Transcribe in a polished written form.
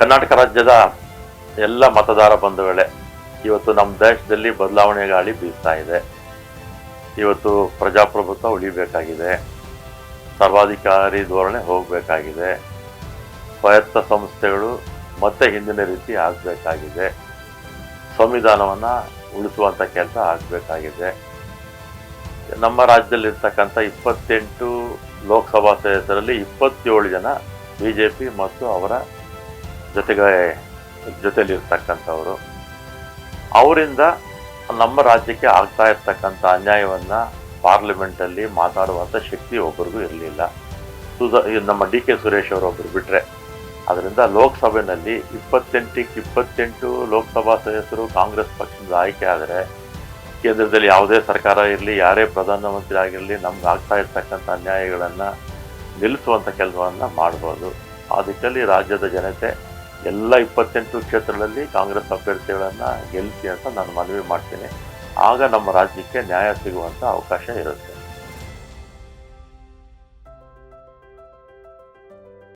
ಕರ್ನಾಟಕ ರಾಜ್ಯದ ಎಲ್ಲ ಮತದಾರ ಬಂಧುಗಳೇ, ಇವತ್ತು ನಮ್ಮ ದೇಶದಲ್ಲಿ ಬದಲಾವಣೆ ಗಾಳಿ ಬೀಸ್ತಾ ಇದೆ. ಇವತ್ತು ಪ್ರಜಾಪ್ರಭುತ್ವ ಉಳಿಬೇಕಾಗಿದೆ, ಸರ್ವಾಧಿಕಾರಿ ಧೋರಣೆ ಹೋಗಬೇಕಾಗಿದೆ, ಸ್ವಾಯತ್ತ ಸಂಸ್ಥೆಗಳು ಮತ್ತೆ ಹಿಂದಿನ ರೀತಿ ಆಗಬೇಕಾಗಿದೆ, ಸಂವಿಧಾನವನ್ನು ಉಳಿಸುವಂಥ ಕೆಲಸ ಆಗಬೇಕಾಗಿದೆ. ನಮ್ಮ ರಾಜ್ಯದಲ್ಲಿರ್ತಕ್ಕಂಥ 28 ಲೋಕಸಭಾ ಸದಸ್ಯರಲ್ಲಿ 27 ಜನ BJP ಮತ್ತು ಅವರ ಜೊತೆಲಿರ್ತಕ್ಕಂಥವರು. ಅವರಿಂದ ನಮ್ಮ ರಾಜ್ಯಕ್ಕೆ ಆಗ್ತಾ ಇರ್ತಕ್ಕಂಥ ಅನ್ಯಾಯವನ್ನು ಪಾರ್ಲಿಮೆಂಟಲ್ಲಿ ಮಾತಾಡುವಂಥ ಶಕ್ತಿ ಒಬ್ಬರಿಗೂ ಇರಲಿಲ್ಲ. ನಮ್ಮ DK ಸುರೇಶ್ ಅವರೊಬ್ಬರು ಬಿಟ್ಟರೆ. ಅದರಿಂದ ಲೋಕಸಭೆಯಲ್ಲಿ 28 ಲೋಕಸಭಾ ಸದಸ್ಯರು ಕಾಂಗ್ರೆಸ್ ಪಕ್ಷದಿಂದ ಆಯ್ಕೆ ಆದರೆ ಕೇಂದ್ರದಲ್ಲಿ ಯಾವುದೇ ಸರ್ಕಾರ ಇರಲಿ, ಯಾರೇ ಪ್ರಧಾನಮಂತ್ರಿ ಆಗಿರಲಿ, ನಮ್ಗೆ ಆಗ್ತಾ ಇರ್ತಕ್ಕಂಥ ಅನ್ಯಾಯಗಳನ್ನು ನಿಲ್ಲಿಸುವಂಥ ಕೆಲಸವನ್ನು ಮಾಡ್ಬೋದು. ಆ ದಿಕ್ಕಲ್ಲಿ ರಾಜ್ಯದ ಜನತೆ ಎಲ್ಲ 28 ಕ್ಷೇತ್ರಗಳಲ್ಲಿ ಕಾಂಗ್ರೆಸ್ ಅಭ್ಯರ್ಥಿಗಳನ್ನು ಗೆಲ್ಲಿಸಿ ಅಂತ ನಾನು ಮನವಿ ಮಾಡ್ತೀನಿ. ಆಗ ನಮ್ಮ ರಾಜ್ಯಕ್ಕೆ ನ್ಯಾಯ ಸಿಗುವಂಥ ಅವಕಾಶ ಇರುತ್ತೆ.